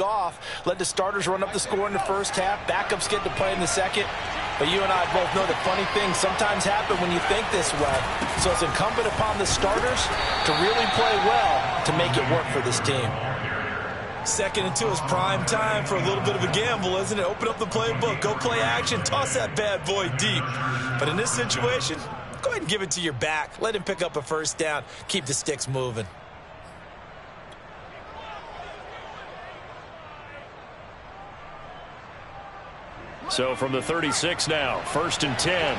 off, let the starters run up the score in the first half, backups get to play in the second. But you and I both know that funny things sometimes happen when you think this way. So it's incumbent upon the starters to really play well to make it work for this team. 2nd and 2 is prime time for a little bit of a gamble, isn't it? Open up the playbook, go play action, toss that bad boy deep. But in this situation, go ahead and give it to your back. Let him pick up a first down. Keep the sticks moving. So from the 36 now, 1st and 10.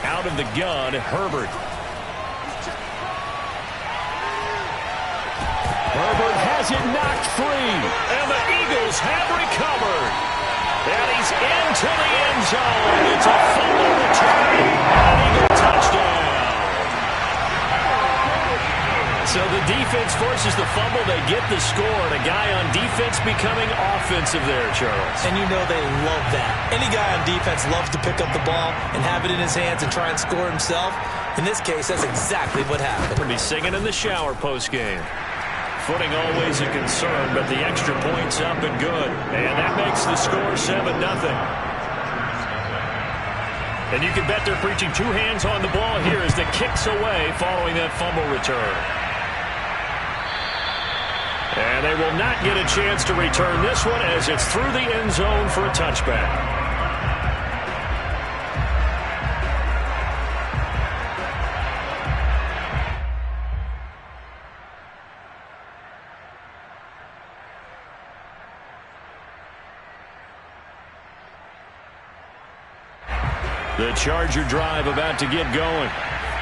Out of the gun, Herbert. Herbert has it knocked free, and the Eagles have recovered. And he's into the end zone. It's a fumble return, and an Eagle touchdown. So the defense forces the fumble. They get the score, and a guy on defense becoming offensive there, Charles. And you know they love that. Any guy on defense loves to pick up the ball and have it in his hands and try and score himself. In this case, that's exactly what happened. He'll be singing in the shower post-game. Footing always a concern, but the extra point's up and good. And that makes the score 7-0. And you can bet they're preaching two hands on the ball here as the kick's away following that fumble return. And they will not get a chance to return this one as it's through the end zone for a touchback. The Charger drive about to get going.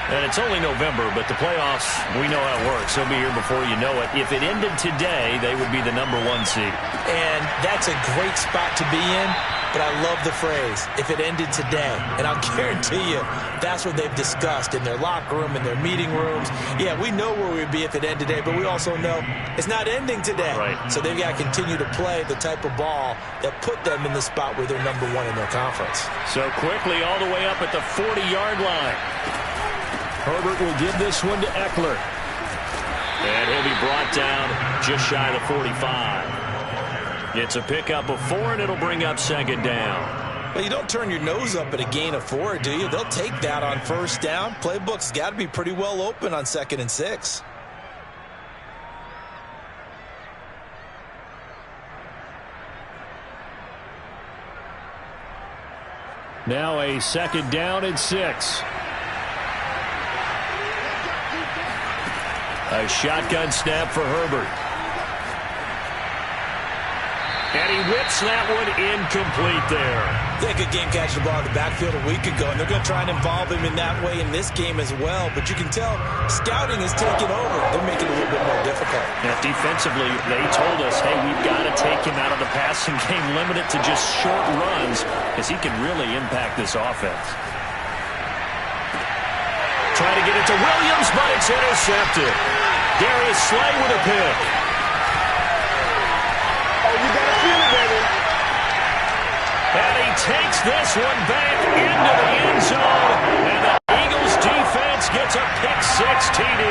And it's only November, but the playoffs, we know how it works. They'll be here before you know it. If it ended today, they would be the #1 seed. And that's a great spot to be in, but I love the phrase, if it ended today. And I'll guarantee you, that's what they've discussed in their locker room, in their meeting rooms. Yeah, we know where we'd be if it ended today, but we also know it's not ending today. Right. So they've got to continue to play the type of ball that put them in the spot where they're #1 in their conference. So quickly all the way up at the 40-yard line. Herbert will give this one to Eckler. And he'll be brought down just shy of the 45. It's a pickup of 4, and it'll bring up 2nd down. Well, you don't turn your nose up at a gain of 4, do you? They'll take that on 1st down. Playbook's got to be pretty well open on 2nd and 6. Now a 2nd down and 6. A shotgun snap for Herbert. And he whips that one incomplete there. They could game catch the ball in the backfield a week ago, and they're going to try and involve him in that way in this game as well. But you can tell scouting is taking over. They're making it a little bit more difficult. Now, defensively, they told us, hey, we've got to take him out of the passing game, limit it to just short runs, because he can really impact this offense. Trying to get it to Williams, but it's intercepted. Darius Slay with a pick. Oh, you got to feel it, baby. And he takes this one back into the end zone. And the Eagles defense gets a pick-6 TD.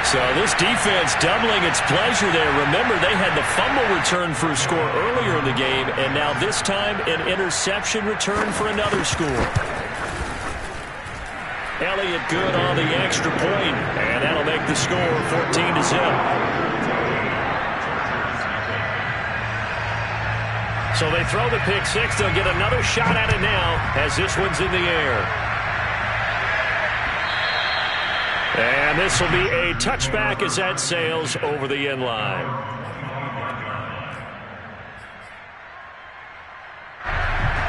So this defense doubling its pleasure there. Remember, they had the fumble return for a score earlier in the game, and now this time an interception return for another score. Elliott good on the extra point, and that'll make the score 14-0. So they throw the pick-6. They'll get another shot at it now as this one's in the air. And this will be a touchback as that sails over the end line.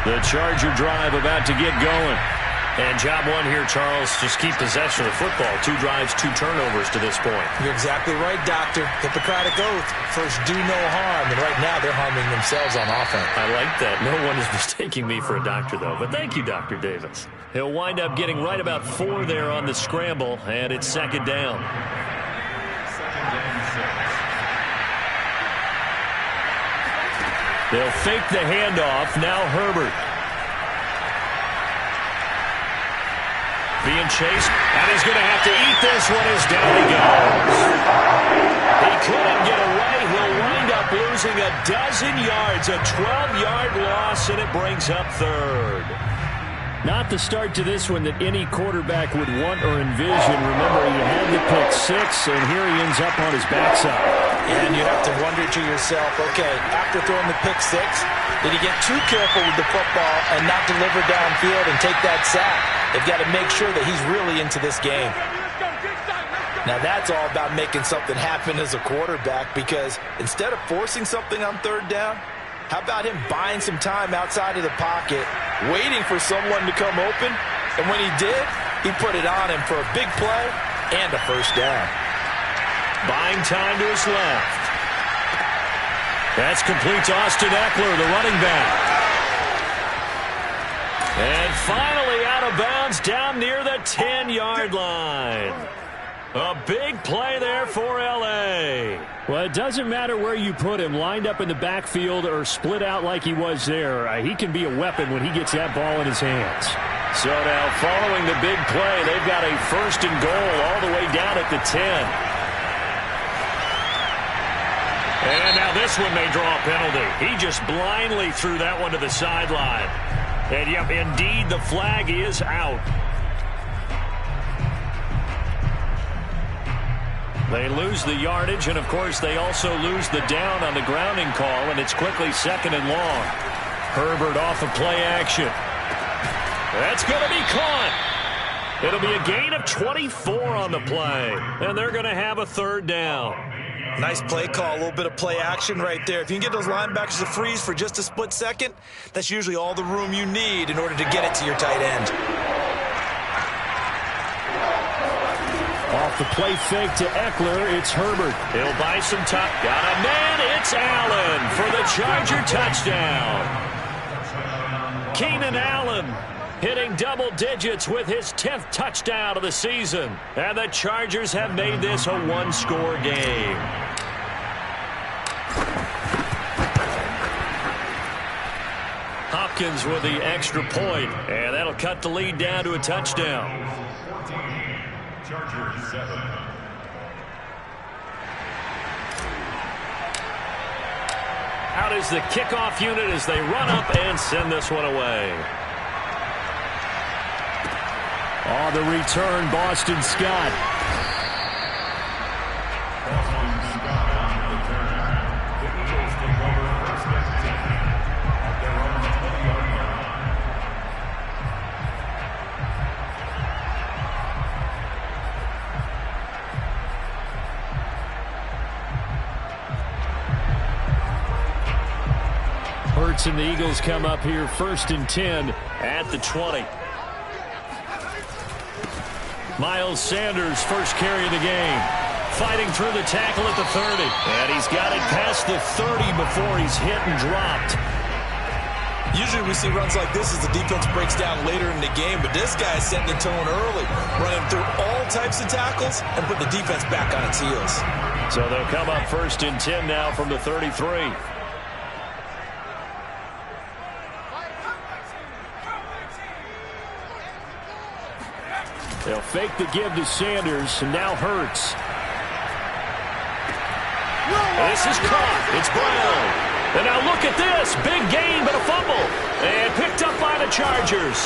The Charger drive about to get going. And job one here, Charles, just keep possession of the football. 2 drives, 2 turnovers to this point. You're exactly right, Doctor. Hippocratic oath. First, do no harm. And right now, they're harming themselves on offense. I like that. No one is mistaking me for a doctor, though. But thank you, Dr. Davis. He'll wind up getting right about 4 there on the scramble, and it's 2nd down. They'll fake the handoff. Now Herbert. being chased, and he's going to have to eat this one as down he goes. He couldn't get away. He'll wind up losing a dozen yards, a 12-yard loss, and it brings up third. Not the start to this one that any quarterback would want or envision. Remember, he had the pick six, and here he ends up on his backside. And you have to wonder to yourself, okay, after throwing the pick six, did he get too careful with the football and not deliver downfield and take that sack? They've got to make sure that he's really into this game. Now, that's all about making something happen as a quarterback, because instead of forcing something on third down, how about him buying some time outside of the pocket, waiting for someone to come open, and when he did, he put it on him for a big play and a first down. Buying time to his left. That's complete to Austin Eckler, the running back. And finally out of bounds down near the 10-yard line. A big play there for L.A. Well, it doesn't matter where you put him, lined up in the backfield or split out like he was there. He can be a weapon when he gets that ball in his hands. So now following the big play, they've got a first and goal all the way down at the 10. And now this one may draw a penalty. He just blindly threw that one to the sideline. And, yep, indeed, the flag is out. They lose the yardage, and, of course, they also lose the down on the grounding call, and it's quickly second and long. Herbert off of play action. That's going to be caught. It'll be a gain of 24 on the play, and they're going to have a third down. Nice play call, a little bit of play action right there. If you can get those linebackers to freeze for just a split second, that's usually all the room you need in order to get it to your tight end. Off the play fake to Eckler, it's Herbert. He'll buy some time. Got a man, it's Allen for the Charger touchdown. Keenan Allen hitting double digits with his 10th touchdown of the season. And the Chargers have made this a one-score game. Hopkins with the extra point, and that'll cut the lead down to a touchdown. Chargers 7. Out is the kickoff unit as they run up and send this one away. On the return, Boston Scott. Hurts and the Eagles come up here first and 10 at the 20. Miles Sanders, first carry of the game. Fighting through the tackle at the 30. And he's got it past the 30 before he's hit and dropped. Usually we see runs like this as the defense breaks down later in the game, but this guy's setting the tone early, running through all types of tackles and putting the defense back on its heels. So they'll come up first and 10 now from the 33. They'll fake the give to Sanders, and now Hurts. This is caught. It's Brown. And now look at this. Big gain, but a fumble. And picked up by the Chargers.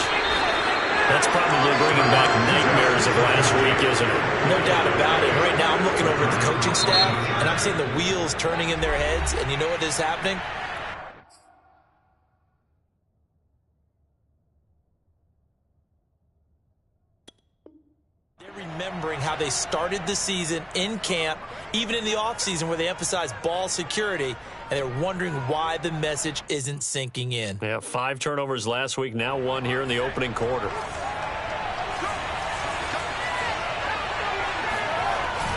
That's probably bringing back nightmares of last week, isn't it? No doubt about it. Right now I'm looking over at the coaching staff, and I'm seeing the wheels turning in their heads, and you know what is happening? Remembering how they started the season in camp, even in the offseason where they emphasized ball security, and they're wondering why the message isn't sinking in. Yeah, 5 turnovers last week, now 1 here in the opening quarter.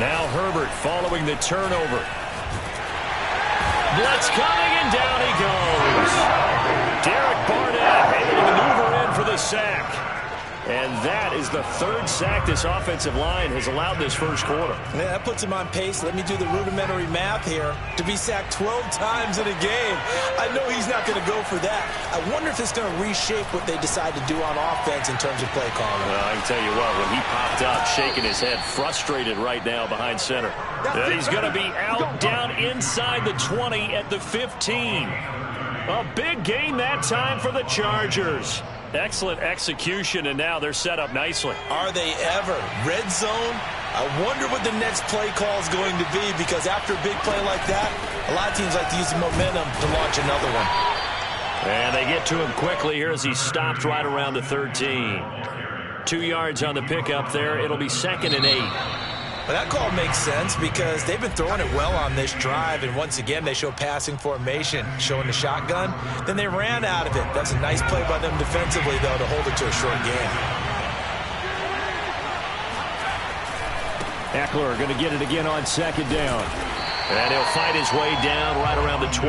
Now Herbert following the turnover. Blitz coming, and down he goes. Derek Barnett able to maneuver in for the sack. And that is the third sack this offensive line has allowed this first quarter. Yeah, that puts him on pace. Let me do the rudimentary math here. To be sacked 12 times in a game. I know he's not going to go for that. I wonder if it's going to reshape what they decide to do on offense in terms of play calling. Well, I can tell you what, when he popped up, shaking his head, frustrated right now behind center. And he's going to be out down inside the 20 at the 15. A big gain that time for the Chargers. Excellent execution, and now they're set up nicely. Are they ever? Red zone? I wonder what the next play call is going to be, because after a big play like that, a lot of teams like to use the momentum to launch another one. And they get to him quickly here as he stopped right around the 13. 2 yards on the pickup there. It'll be 2nd and 8. Well, that call makes sense because they've been throwing it well on this drive, and once again they show passing formation, showing the shotgun. Then they ran out of it. That's a nice play by them defensively, though, to hold it to a short game. Eckler going to get it again on 2nd down. And he'll fight his way down right around the 12.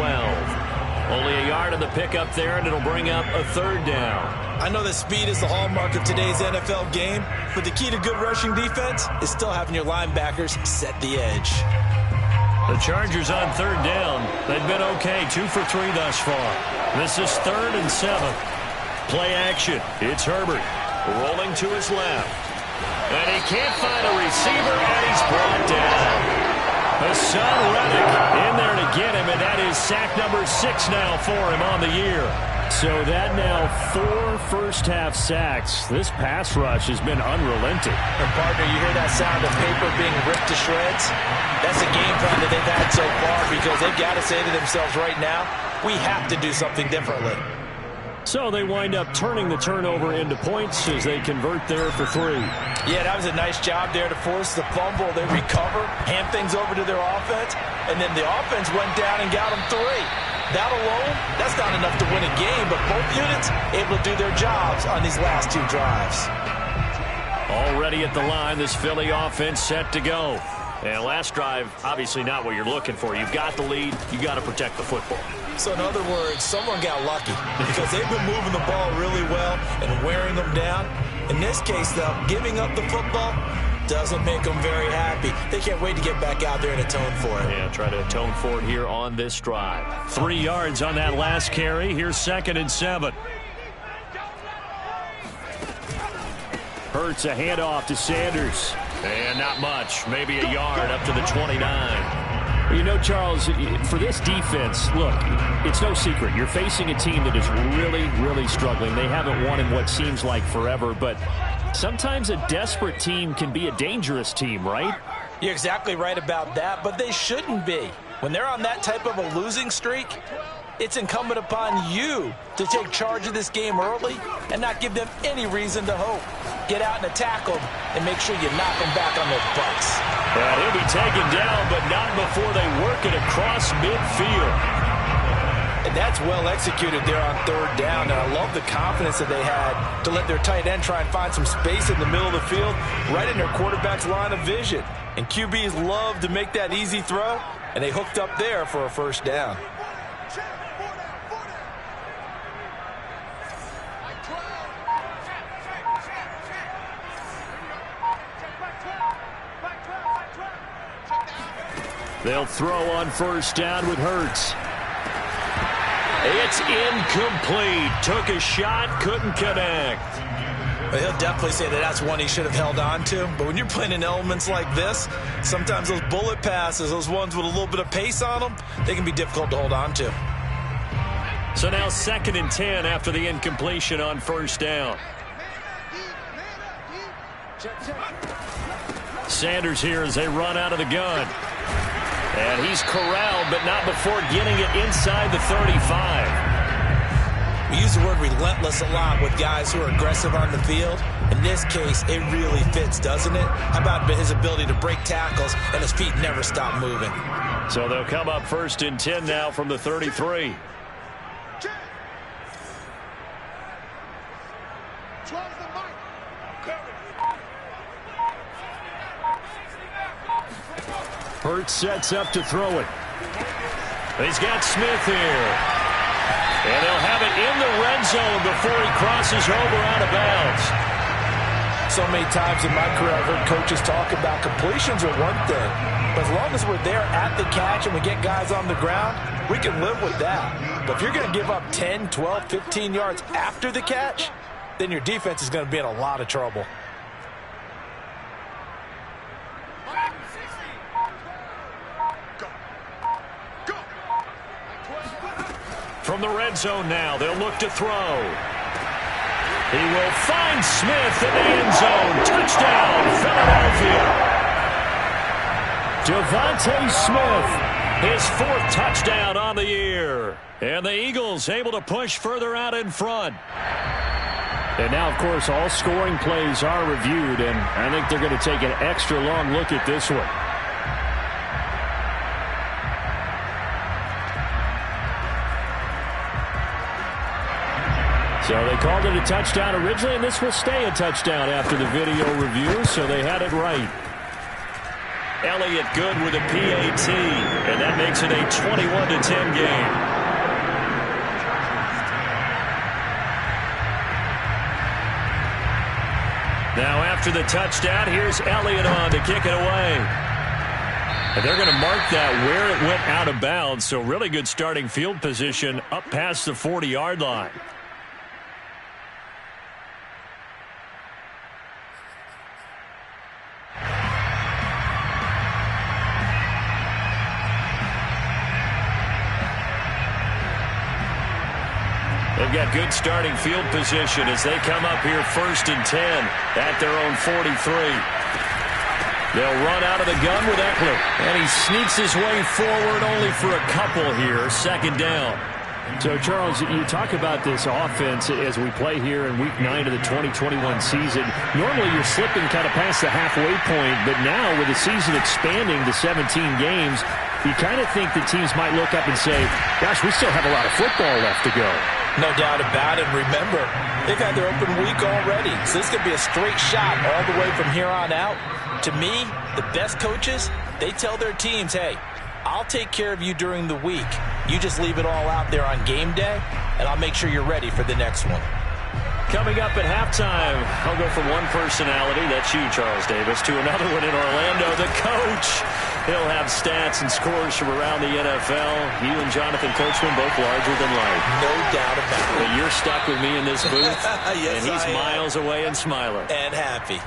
Only a yard on the pickup there, and it'll bring up a 3rd down. I know that speed is the hallmark of today's NFL game, but the key to good rushing defense is still having your linebackers set the edge. The Chargers on 3rd down. They've been okay, 2 for 3 thus far. This is 3rd and 7. Play action. It's Herbert rolling to his left. And he can't find a receiver, and he's brought down. Hassan Reddick in there to get him, and that is sack number 6 now for him on the year. So that now 4 first-half sacks. This pass rush has been unrelenting. And, partner, you hear that sound of paper being ripped to shreds? That's the game plan that they've had so far, because they've got to say to themselves right now, we have to do something differently. So they wind up turning the turnover into points as they convert there for 3. Yeah, that was a nice job there to force the fumble. They recover, hand things over to their offense, and then the offense went down and got them 3. That alone, that's not enough to win a game, but both units able to do their jobs on these last 2 drives. Already at the line, this Philly offense set to go. And last drive, obviously not what you're looking for. You've got the lead. You got to protect the football. So in other words, someone got lucky because they've been moving the ball really well and wearing them down. In this case, though, giving up the football doesn't make them very happy. They can't wait to get back out there and atone for it. Yeah, try to atone for it here on this drive. 3 yards on that last carry. Here's 2nd and 7. Hurts a handoff to Sanders. And not much. Maybe a yard up to the 29. You know, Charles, for this defense, look, it's no secret. You're facing a team that is really, really struggling. They haven't won in what seems like forever, but sometimes a desperate team can be a dangerous team, right? You're exactly right about that, but they shouldn't be. When they're on that type of a losing streak, it's incumbent upon you to take charge of this game early and not give them any reason to hope. Get out and attack them and make sure you knock them back on their butts. Well, he'll be taken down, but not before they work it across midfield. And that's well executed there on 3rd down, and I love the confidence that they had to let their tight end try and find some space in the middle of the field, right in their quarterback's line of vision. And QBs love to make that easy throw, and they hooked up there for a 1st down. They'll throw on 1st down with Hurts. It's incomplete. Took a shot, couldn't connect. Well, he'll definitely say that that's one he should have held on to. But when you're playing in elements like this, sometimes those bullet passes, those ones with a little bit of pace on them, they can be difficult to hold on to. So now 2nd and 10 after the incompletion on 1st down. Sanders here as they run out of the gun. And he's corralled, but not before getting it inside the 35. We use the word relentless a lot with guys who are aggressive on the field. In this case, it really fits, doesn't it? How about his ability to break tackles and his feet never stop moving? So they'll come up 1st and 10 now from the 33. Hurts sets up to throw it. He's got Smith here. And they'll have it in the red zone before he crosses over out of bounds. So many times in my career I've heard coaches talk about completions are one thing, but as long as we're there at the catch and we get guys on the ground, we can live with that. But if you're going to give up 10, 12, 15 yards after the catch, then your defense is going to be in a lot of trouble. From the red zone now, they'll look to throw. He will find Smith in the end zone. Touchdown, Philadelphia. Devontae Smith, his 4th touchdown on the year. And the Eagles able to push further out in front. And now, of course, all scoring plays are reviewed, and I think they're going to take an extra long look at this one. So they called it a touchdown originally, and this will stay a touchdown after the video review, so they had it right. Elliott good with a PAT, and that makes it a 21-10 game. Now after the touchdown, here's Elliott on to kick it away. And they're going to mark that where it went out of bounds, so really good starting field position up past the 40-yard line. They've got good starting field position as they come up here 1st and 10 at their own 43. They'll run out of the gun with Eckler, and he sneaks his way forward only for a couple here, 2nd down. So, Charles, you talk about this offense as we play here in Week 9 of the 2021 season. Normally, you're slipping kind of past the halfway point, but now with the season expanding to 17 games, you kind of think that teams might look up and say, gosh, we still have a lot of football left to go. No doubt about it. Remember, they've had their open week already, so this could be a straight shot all the way from here on out. To me, the best coaches, they tell their teams, hey, I'll take care of you during the week. You just leave it all out there on game day, and I'll make sure you're ready for the next one. Coming up at halftime, I'll go from one personality, that's you, Charles Davis, to another one in Orlando, the coach. He'll have stats and scores from around the NFL. You and Jonathan Coachman both larger than life. No doubt about it. But you're stuck with me in this booth, yes, and he's miles away and smiling. And happy.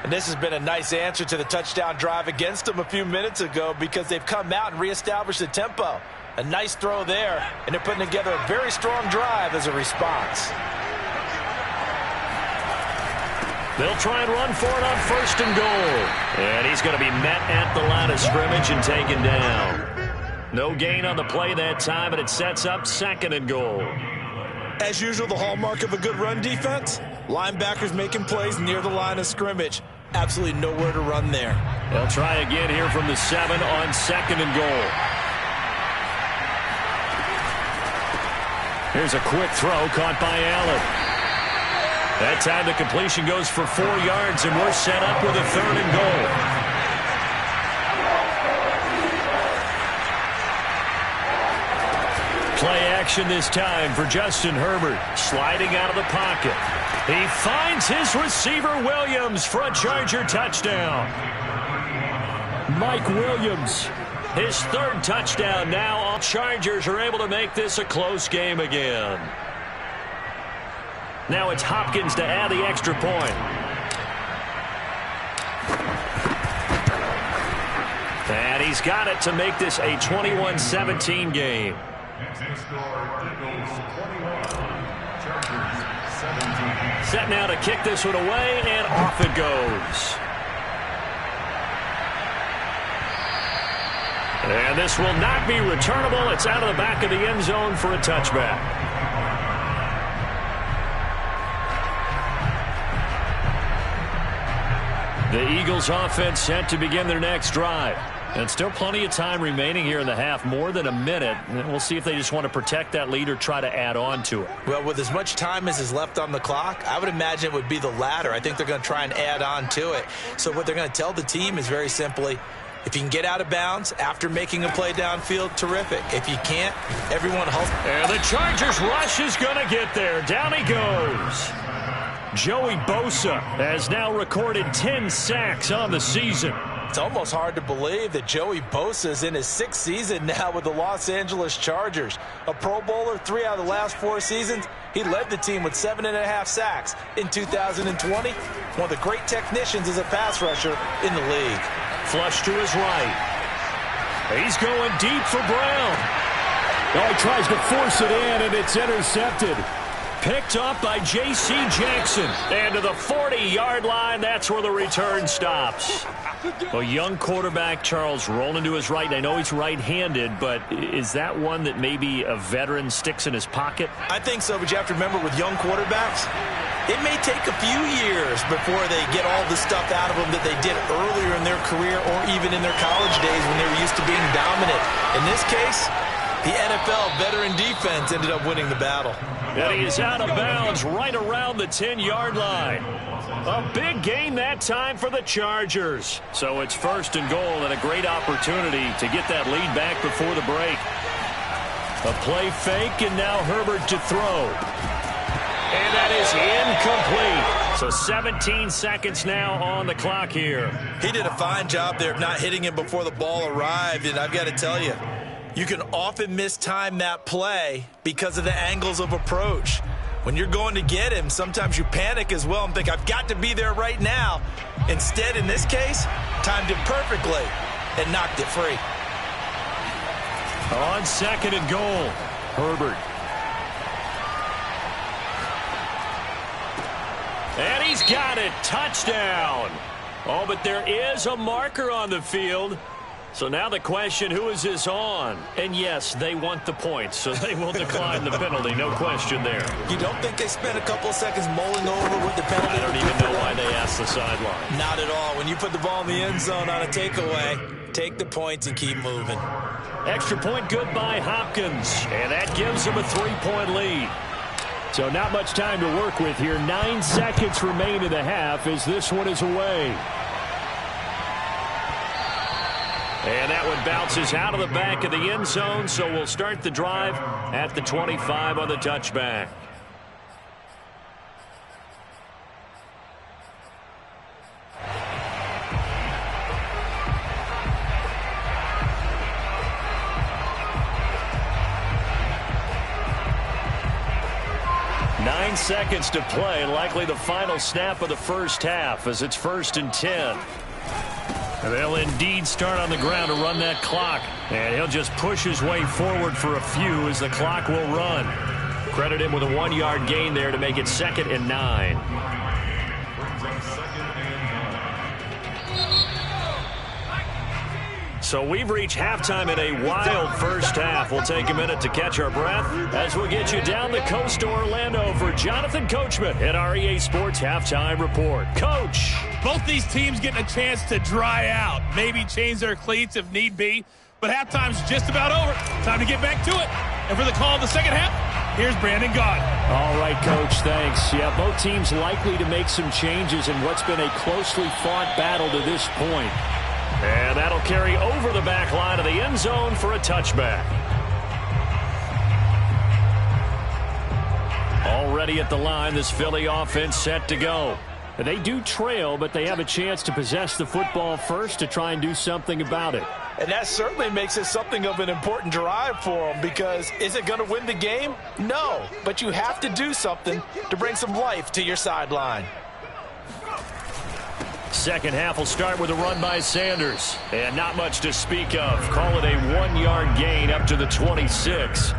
And this has been a nice answer to the touchdown drive against them a few minutes ago because they've come out and reestablished the tempo. A nice throw there, and they're putting together a very strong drive as a response. They'll try and run for it on 1st and goal. And he's going to be met at the line of scrimmage and taken down. No gain on the play that time, and it sets up 2nd and goal. As usual, the hallmark of a good run defense, linebackers making plays near the line of scrimmage. Absolutely nowhere to run there. They'll try again here from the 7 on 2nd and goal. Here's a quick throw caught by Allen. That time the completion goes for 4 yards, and we're set up with a 3rd and goal. Play action this time for Justin Herbert. Sliding out of the pocket. He finds his receiver Williams for a Charger touchdown. Mike Williams, his 3rd touchdown now. All Chargers are able to make this a close game again. Now it's Hopkins to add the extra point. And he's got it to make this a 21-17 game. Set now to kick this one away, and off it goes. And this will not be returnable. It's out of the back of the end zone for a touchback. The Eagles offense set to begin their next drive. And still plenty of time remaining here in the half, more than a minute. And we'll see if they just want to protect that lead or try to add on to it. Well, with as much time as is left on the clock, I would imagine it would be the latter. I think they're going to try and add on to it. So what they're going to tell the team is very simply, if you can get out of bounds after making a play downfield, terrific. If you can't, everyone hustle. And the Chargers rush is going to get there. Down he goes. Joey Bosa has now recorded 10 sacks on the season. It's almost hard to believe that Joey Bosa is in his 6th season now with the Los Angeles Chargers. A Pro Bowler 3 out of the last 4 seasons. He led the team with 7.5 sacks in 2020. One of the great technicians as a pass rusher in the league. Flush to his right. He's going deep for Brown. Oh, he tries to force it in, and it's intercepted. Picked up by J.C. Jackson. And to the 40-yard line, that's where the return stops. A young quarterback, Charles, rolling to his right. I know he's right-handed, but is that one that maybe a veteran sticks in his pocket? I think so, but you have to remember with young quarterbacks, it may take a few years before they get all the stuff out of them that they did earlier in their career or even in their college days when they were used to being dominant. In this case, the NFL veteran defense ended up winning the battle. And he is out of bounds right around the 10-yard line. A big gain that time for the Chargers. So it's 1st and goal and a great opportunity to get that lead back before the break. A play fake, and now Herbert to throw. And that is incomplete. So 17 seconds now on the clock here. He did a fine job there of not hitting him before the ball arrived, and I've got to tell you, you can often mistime that play because of the angles of approach. When you're going to get him, sometimes you panic as well and think, I've got to be there right now. Instead, in this case, timed it perfectly and knocked it free. On 2nd and goal, Herbert. And he's got it. Touchdown. Oh, but there is a marker on the field. So now the question, who is this on? And yes, they want the points, so they will decline the penalty. No question there. You don't think they spent a couple of seconds mulling over what the penalty? I don't even know why they asked the sideline. Not at all. When you put the ball in the end zone on a takeaway, take the points and keep moving. Extra point good by Hopkins, and that gives them a 3-point lead. So not much time to work with here. 9 seconds remain in the half as this one is away. And that one bounces out of the back of the end zone, so we'll start the drive at the 25 on the touchback. Nine seconds to play, likely the final snap of the first half as it's 1st and 10. They'll indeed start on the ground to run that clock. And he'll just push his way forward for a few as the clock will run. Credit him with a 1-yard gain there to make it 2nd and 9. So we've reached halftime in a wild first half. We'll take a minute to catch our breath as we'll get you down the coast to Orlando for Jonathan Coachman at our EA Sports Halftime Report. Coach. Both these teams getting a chance to dry out, maybe change their cleats if need be, but halftime's just about over. Time to get back to it. And for the call of the second half, here's Brandon Gaudin. All right, Coach, thanks. Yeah, both teams likely to make some changes in what's been a closely fought battle to this point. And that'll carry over the back line of the end zone for a touchback. Already at the line, this Philly offense set to go. They do trail, but they have a chance to possess the football first to try and do something about it. And that certainly makes it something of an important drive for them, because is it going to win the game? No, but you have to do something to bring some life to your sideline. Second half will start with a run by Sanders. And not much to speak of. Call it a 1-yard gain up to the 26.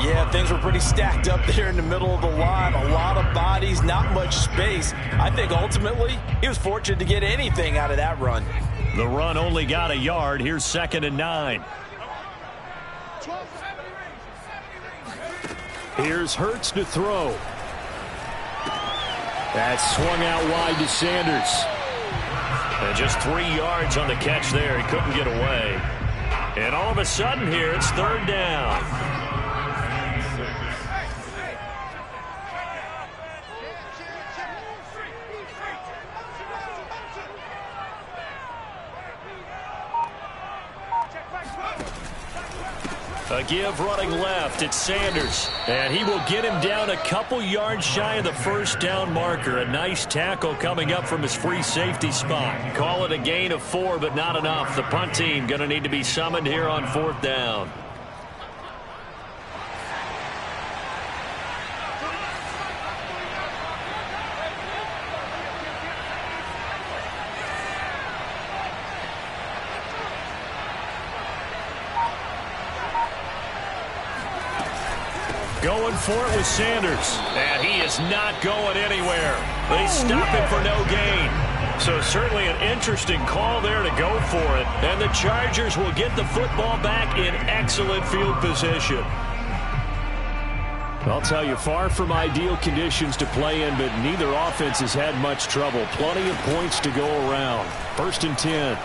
Yeah, things were pretty stacked up there in the middle of the line. A lot of bodies, not much space. I think ultimately he was fortunate to get anything out of that run. The run only got a yard. Here's 2nd and 9. Here's Hurts to throw. That swung out wide to Sanders. And just 3 yards on the catch there. He couldn't get away. And all of a sudden here, it's 3rd down. A give running left. It's Sanders. And he will get him down a couple yards shy of the first down marker. A nice tackle coming up from his free safety spot. Call it a gain of 4, but not enough. The punt team going to need to be summoned here on 4th down. Going for it with Sanders. And he is not going anywhere. They stop him for no gain. So certainly an interesting call there to go for it. And the Chargers will get the football back in excellent field position. I'll tell you, far from ideal conditions to play in, but neither offense has had much trouble. Plenty of points to go around. 1st and 10.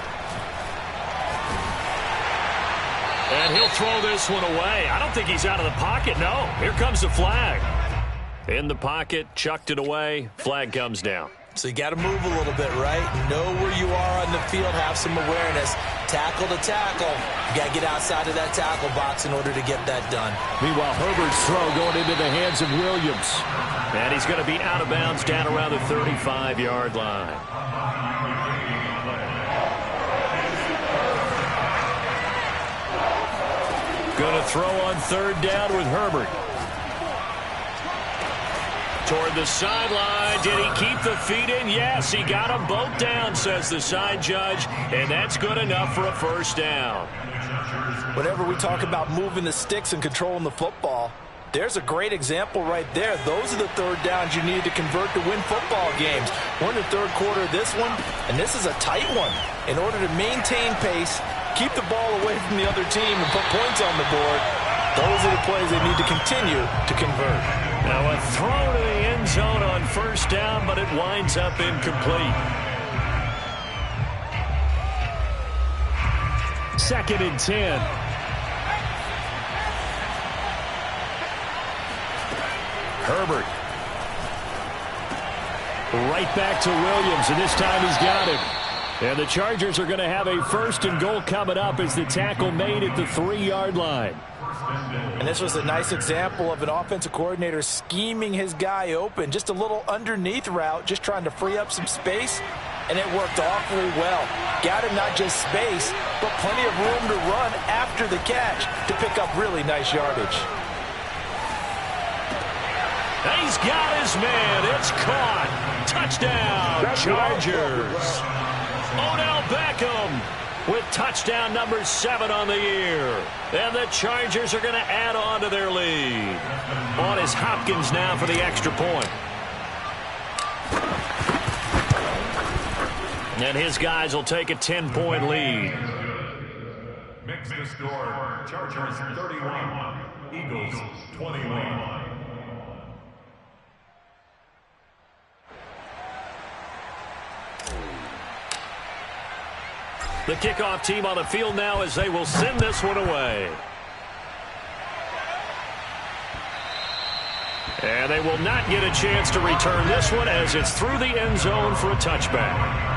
And he'll throw this one away. I don't think he's out of the pocket, no. Here comes the flag. In the pocket, chucked it away. Flag comes down. So you got to move a little bit, right? Know where you are on the field, have some awareness. Tackle to tackle. You got to get outside of that tackle box in order to get that done. Meanwhile, Herbert's throw going into the hands of Williams. And he's going to be out of bounds down around the 35-yard line. Going to throw on 3rd down with Herbert. Toward the sideline. Did he keep the feet in? Yes, he got them both down, says the side judge. And that's good enough for a 1st down. Whenever we talk about moving the sticks and controlling the football, there's a great example right there. Those are the 3rd downs you need to convert to win football games. We're in the 3rd quarter of this one, and this is a tight one. In order to maintain pace, keep the ball away from the other team and put points on the board, those are the plays they need to continue to convert. Now a throw to the end zone on 1st down, but it winds up incomplete. 2nd and 10. Herbert. Right back to Williams, and this time he's got him. And the Chargers are going to have a 1st and goal coming up as the tackle made at the 3-yard line. And this was a nice example of an offensive coordinator scheming his guy open. Just a little underneath route, just trying to free up some space, and it worked awfully well. Got him not just space, but plenty of room to run after the catch to pick up really nice yardage. He's got his man. It's caught. Touchdown, Chargers. Odell Beckham with touchdown number 7 on the year. And the Chargers are going to add on to their lead. On is Hopkins now for the extra point. And his guys will take a 10-point lead. Makes the score Chargers 31, Eagles 21. The kickoff team on the field now as they will send this one away. And they will not get a chance to return this one as it's through the end zone for a touchback.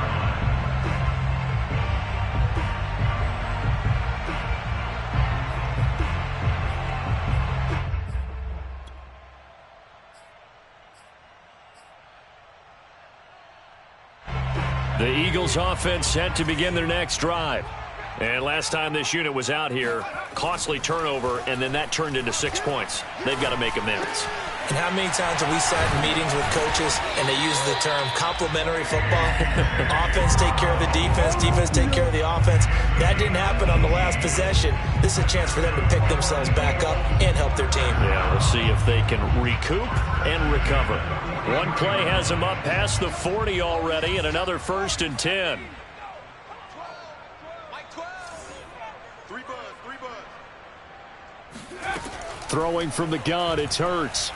The Eagles offense set to begin their next drive. And last time this unit was out here, costly turnover, and then that turned into 6 points. They've got to make amends. And how many times have we sat in meetings with coaches and they use the term complementary football? Offense take care of the defense, defense take care of the offense. That didn't happen on the last possession. This is a chance for them to pick themselves back up and help their team. Yeah, we'll see if they can recoup and recover. One play has them up past the 40 already, and another 1st and 10. Throwing from the gun, it's Hurts.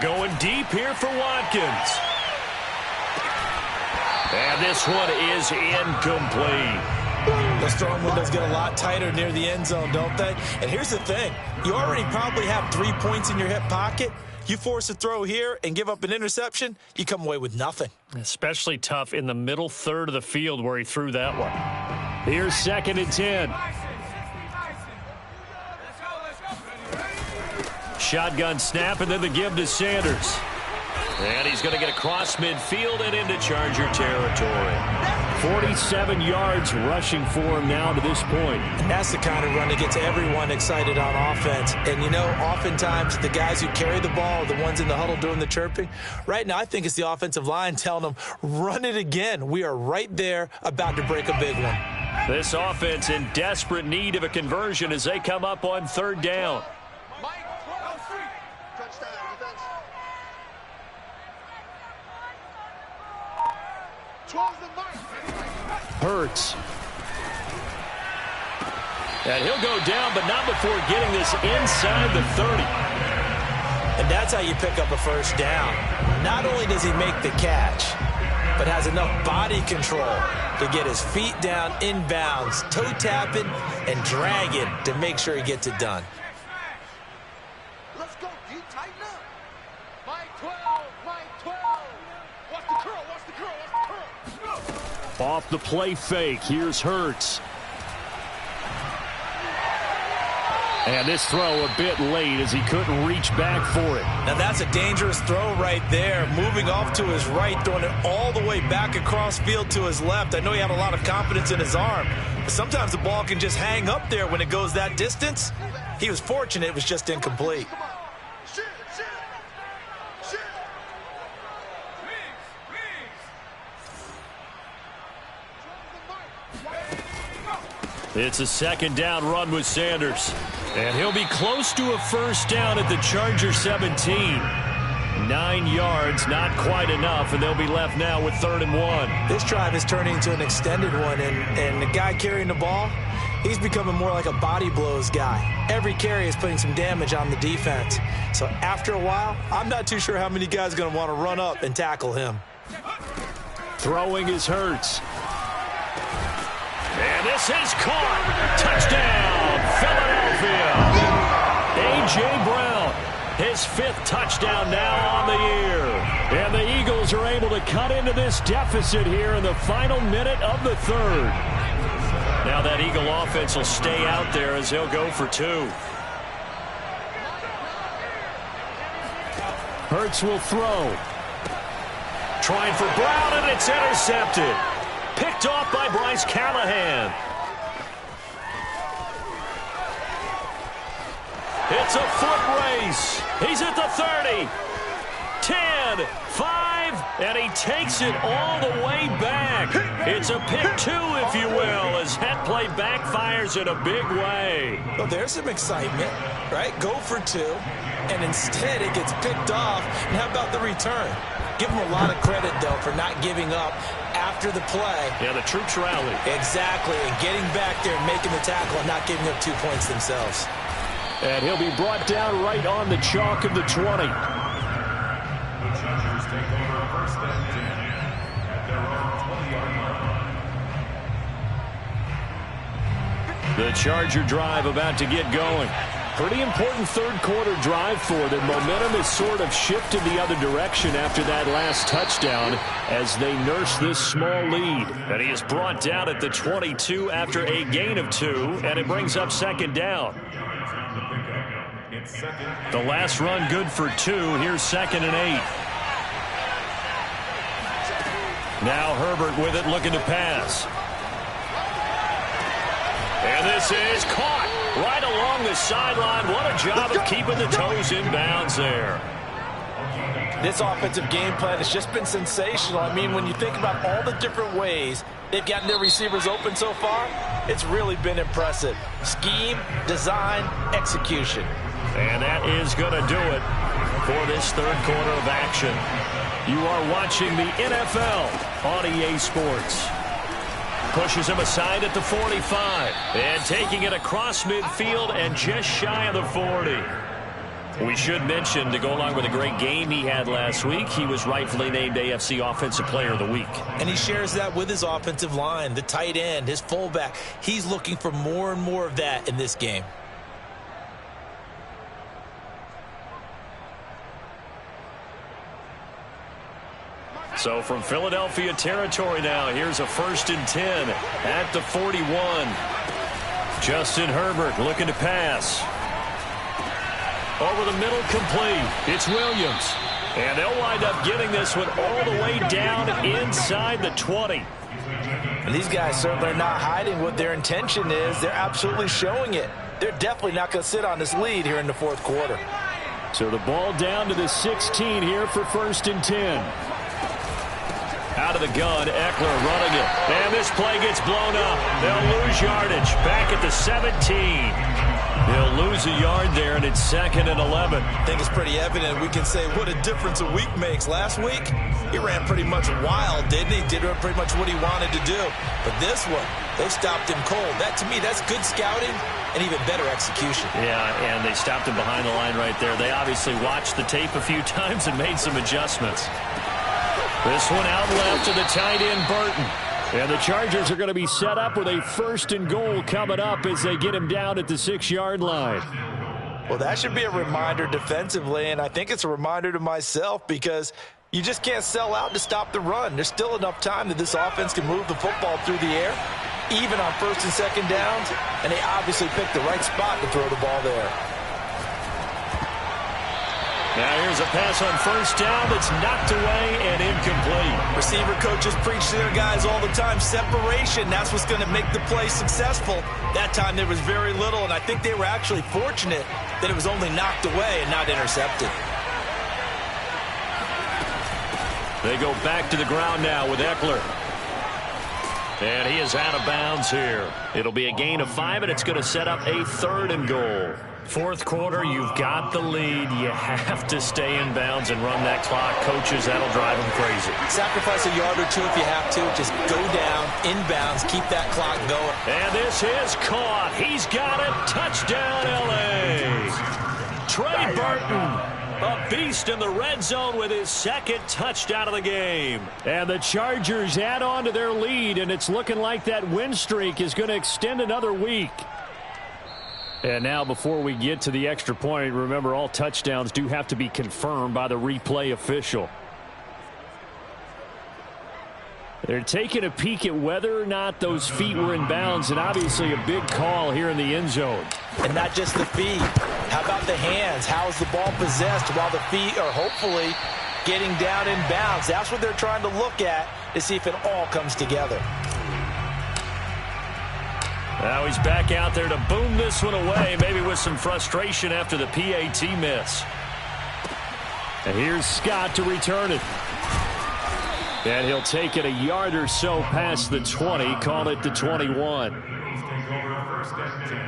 Going deep here for Watkins. And this one is incomplete. Those throwing windows get a lot tighter near the end zone, don't they? And here's the thing. You already probably have 3 points in your hip pocket. You force a throw here and give up an interception, you come away with nothing. Especially tough in the middle third of the field where he threw that one. Here's 2nd and 10. Shotgun snap, and then the give to Sanders. And he's going to get across midfield and into Charger territory. 47 yards rushing for him now to this point. And that's the kind of run that gets everyone excited on offense. And, you know, oftentimes the guys who carry the ball are the ones in the huddle doing the chirping. Right now, I think it's the offensive line telling them, run it again. We are right there about to break a big one. This offense in desperate need of a conversion as they come up on third down. Hurts. And he'll go down, but not before getting this inside the 30. And that's how you pick up a first down. Not only does he make the catch, but has enough body control to get his feet down inbounds, toe tapping and dragging to make sure he gets it done. Let's go, D, tighten up. Mike 12, Mike 12. Watch the curl, watch the curl, watch the curl. Off the play fake, here's Hurts. And this throw a bit late as he couldn't reach back for it. Now that's a dangerous throw right there. Moving off to his right, throwing it all the way back across field to his left. I know he had a lot of confidence in his arm, but sometimes the ball can just hang up there when it goes that distance. He was fortunate it was just incomplete. It's a second down run with Sanders. And he'll be close to a first down at the Charger 17. 9 yards, not quite enough, and they'll be left now with 3rd and 1. This drive is turning into an extended one, and the guy carrying the ball, he's becoming more like a body blows guy. Every carry is putting some damage on the defense. So after a while, I'm not too sure how many guys are going to want to run up and tackle him. Throwing is Hurts. And this is caught. Touchdown, Philadelphia. A.J. Brown, his 5th touchdown now on the year. And the Eagles are able to cut into this deficit here in the final minute of the 3rd. Now that Eagle offense will stay out there as he'll go for 2. Hurts will throw. Trying for Brown, and it's intercepted. Picked off by Bryce Callahan. It's a foot race. He's at the 30. 10, 5, and he takes it all the way back. It's a pick 2, if you will, as that play backfires in a big way. Well, there's some excitement, right? Go for 2, and instead it gets picked off. And how about the return? Give him a lot of credit, though, for not giving up after the play. Yeah, the troops rally. Exactly, and getting back there and making the tackle and not giving up 2 points themselves. And he'll be brought down right on the chalk of the 20. The Chargers take over 1st and 10 at their own 20-yard line. The Charger drive about to get going. Pretty important 3rd quarter drive for them. Momentum has sort of shifted the other direction after that last touchdown as they nurse this small lead. And he is brought down at the 22 after a gain of 2, and it brings up 2nd down. The last run good for 2. Here's 2nd and 8. Now Herbert with it, looking to pass. And this is caught right along the sideline. What a job of keeping the toes in bounds there. This offensive game plan has just been sensational. I mean, when you think about all the different ways they've gotten their receivers open so far, it's really been impressive. Scheme, design, execution. And that is going to do it for this 3rd quarter of action. You are watching the NFL on EA Sports. Pushes him aside at the 45. And taking it across midfield and just shy of the 40. We should mention, to go along with a great game he had last week, he was rightfully named AFC Offensive Player of the Week. And he shares that with his offensive line, the tight end, his fullback. He's looking for more and more of that in this game. So from Philadelphia territory now, here's a 1st and 10 at the 41. Justin Herbert looking to pass. Over the middle, complete. It's Williams. And they'll wind up getting this one all the way down inside the 20. And these guys certainly are not hiding what their intention is. They're absolutely showing it. They're definitely not going to sit on this lead here in the fourth quarter. So the ball down to the 16 here for 1st and 10. Out of the gun, Eckler running it. And this play gets blown up. They'll lose yardage. Back at the 17. They'll lose a yard there, and it's 2nd and 11. I think it's pretty evident. We can say what a difference a week makes. Last week, he ran pretty much wild, didn't he? Did pretty much what he wanted to do. But this one, they stopped him cold. That, to me, that's good scouting and even better execution. Yeah, and they stopped him behind the line right there. They obviously watched the tape a few times and made some adjustments. This one out left to the tight end, Burton. And the Chargers are going to be set up with a 1st and goal coming up as they get him down at the 6-yard line. Well, that should be a reminder defensively, and I think it's a reminder to myself because you just can't sell out to stop the run. There's still enough time that this offense can move the football through the air, even on 1st and 2nd downs, and they obviously picked the right spot to throw the ball there. Now here's a pass on 1st down that's knocked away and incomplete. Receiver coaches preach to their guys all the time. Separation, that's what's going to make the play successful. That time there was very little, and I think they were actually fortunate that it was only knocked away and not intercepted. They go back to the ground now with Eckler. And he is out of bounds here. It'll be a gain of 5, and it's going to set up a 3rd and goal. Fourth quarter, you've got the lead. You have to stay in bounds and run that clock. Coaches, that'll drive them crazy. Sacrifice a yard or two if you have to. Just go down, inbounds, keep that clock going. And this is caught. He's got it. Touchdown, L.A. Trey Burton, a beast in the red zone with his 2nd touchdown of the game. And the Chargers add on to their lead, and it's looking like that win streak is going to extend another week. And now before we get to the extra point, remember all touchdowns do have to be confirmed by the replay official. They're taking a peek at whether or not those feet were in bounds, and obviously a big call here in the end zone. And not just the feet. How about the hands? How is the ball possessed while the feet are hopefully getting down in bounds? That's what they're trying to look at to see if it all comes together. Now he's back out there to boom this one away, maybe with some frustration after the PAT miss. And here's Scott to return it. And he'll take it a yard or so past the 20, call it the 21. Take over 1st and 10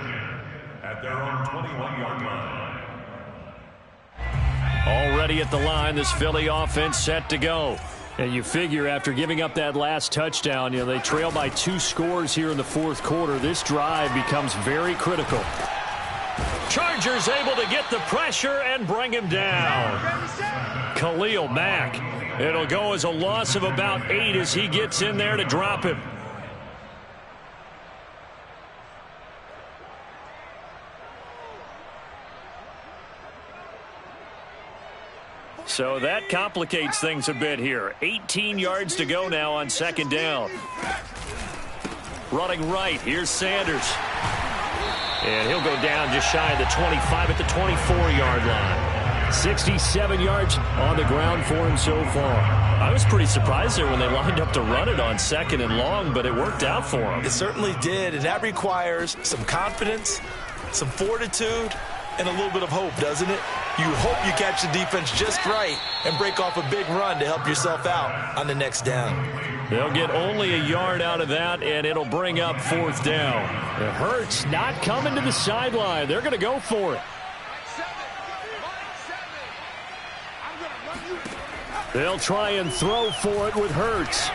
at their own 21-yard line. Already at the line, this Philly offense set to go. And you figure after giving up that last touchdown, they trail by 2 scores here in the fourth quarter. This drive becomes very critical. Chargers able to get the pressure and bring him down. Khalil Mack. It'll go as a loss of about 8 as he gets in there to drop him. So that complicates things a bit here. 18 yards to go now on 2nd down. Running right, here's Sanders. And he'll go down just shy of the 25 at the 24-yard line. 67 yards on the ground for him so far. I was pretty surprised there when they lined up to run it on 2nd and long, but it worked out for him. It certainly did, and that requires some confidence, some fortitude, and a little bit of hope, doesn't it? You hope you catch the defense just right and break off a big run to help yourself out on the next down. They'll get only a yard out of that, and it'll bring up 4th down. It hurts not coming to the sideline. They're going to go for it. They'll try and throw for it with Hurts.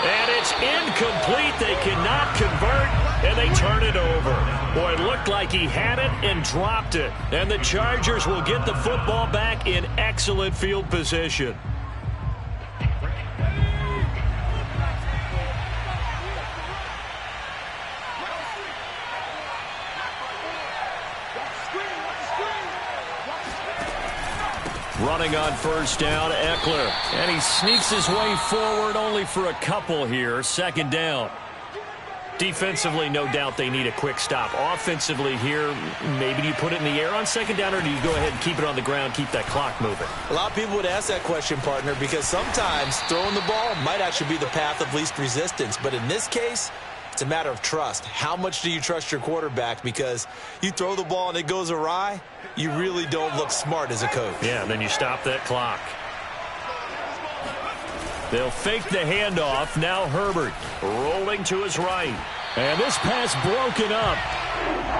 And it's incomplete. They cannot convert, and they turn it over. Boy, it looked like he had it and dropped it. And the Chargers will get the football back in excellent field position. Running on 1st down, Eckler. And he sneaks his way forward only for a couple here. 2nd down. Defensively, no doubt they need a quick stop. Offensively here, maybe do you put it in the air on second down, or do you go ahead and keep it on the ground, keep that clock moving? A lot of people would ask that question, partner, because sometimes throwing the ball might actually be the path of least resistance. But in this case, it's a matter of trust. How much do you trust your quarterback? Because you throw the ball and it goes awry, you really don't look smart as a coach. Yeah, and then you stop that clock. They'll fake the handoff. Now Herbert rolling to his right. And this pass broken up.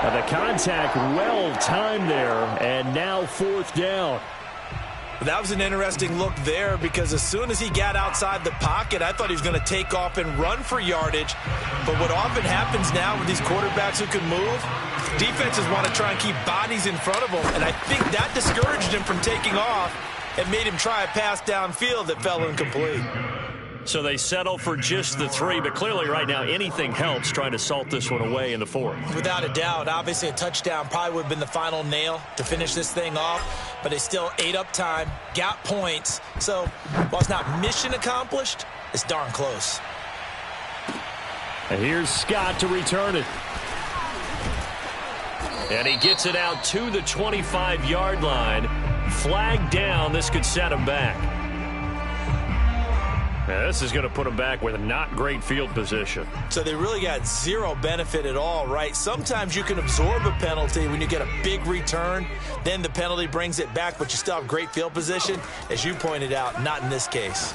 And the contact well timed there. And now 4th down. That was an interesting look there, because as soon as he got outside the pocket, I thought he was going to take off and run for yardage. But what often happens now with these quarterbacks who can move, defenses want to try and keep bodies in front of them. And I think that discouraged him from taking off and made him try a pass downfield that fell incomplete. So they settle for just the 3, but clearly right now anything helps trying to salt this one away in the 4th. Without a doubt, obviously a touchdown probably would have been the final nail to finish this thing off, but they still ate up time, got points. So while it's not mission accomplished, it's darn close. And here's Scott to return it. And he gets it out to the 25-yard line. Flag down. This could set him back. Now, this is going to put him back with not great field position. So they really got zero benefit at all, right? Sometimes you can absorb a penalty when you get a big return. Then the penalty brings it back, but you still have great field position. As you pointed out, not in this case.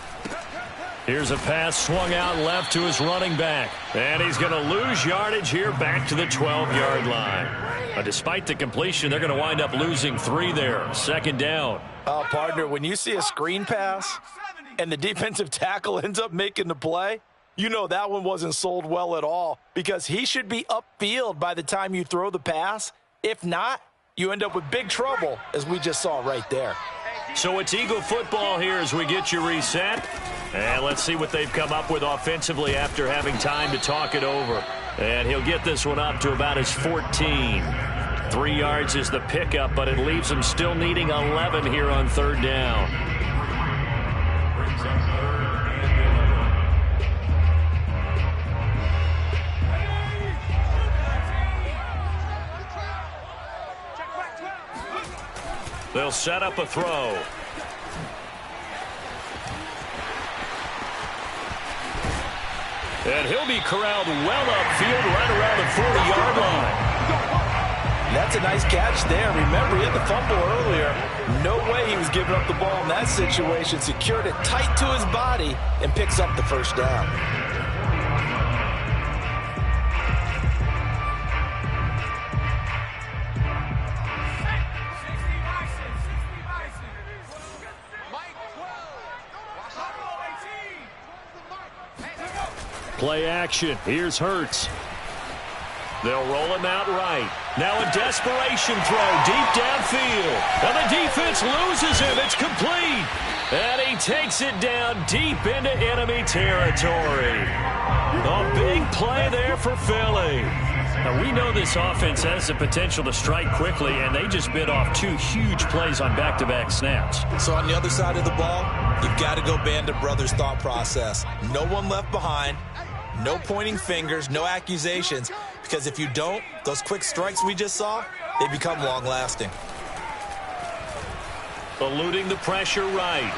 Here's a pass swung out left to his running back. And he's going to lose yardage here back to the 12-yard line. Despite the completion, they're going to wind up losing 3 there. 2nd down. Partner, when you see a screen pass and the defensive tackle ends up making the play, you know that one wasn't sold well at all, because he should be upfield by the time you throw the pass. If not, you end up with big trouble, as we just saw right there. So it's Eagle football here as we get you reset. And let's see what they've come up with offensively after having time to talk it over. And he'll get this one up to about his 14. 3 yards is the pickup, but it leaves him still needing 11 here on 3rd down. They'll set up a throw. And he'll be corralled well upfield right around the 40-yard line. That's a nice catch there. Remember, he had the fumble earlier. No way he was giving up the ball in that situation. Secured it tight to his body and picks up the 1st down. Play action. Here's Hurts. They'll roll him out right. Now a desperation throw deep downfield. And the defense loses him. It's complete. And he takes it down deep into enemy territory. A big play there for Philly. Now, we know this offense has the potential to strike quickly, and they just bit off 2 huge plays on back-to-back snaps. So on the other side of the ball, you've got to go Band of Brothers thought process. No one left behind. No pointing fingers, no accusations, because if you don't, those quick strikes we just saw, they become long-lasting. Eluding the pressure right.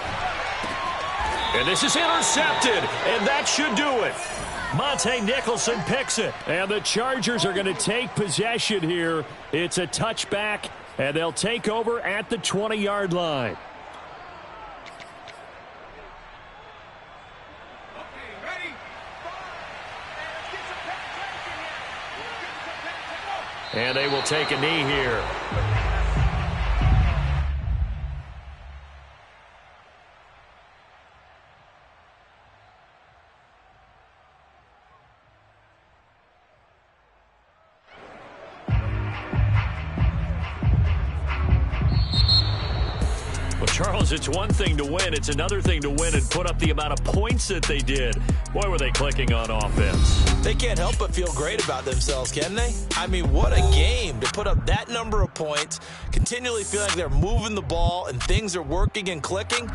And this is intercepted, and that should do it. Monte Nicholson picks it. And the Chargers are going to take possession here. It's a touchback, and they'll take over at the 20-yard line. And they will take a knee here. Charles, it's one thing to win. It's another thing to win and put up the amount of points that they did. Boy, were they clicking on offense. They can't help but feel great about themselves, can they? I mean, what a game to put up that number of points, continually feeling like they're moving the ball and things are working and clicking.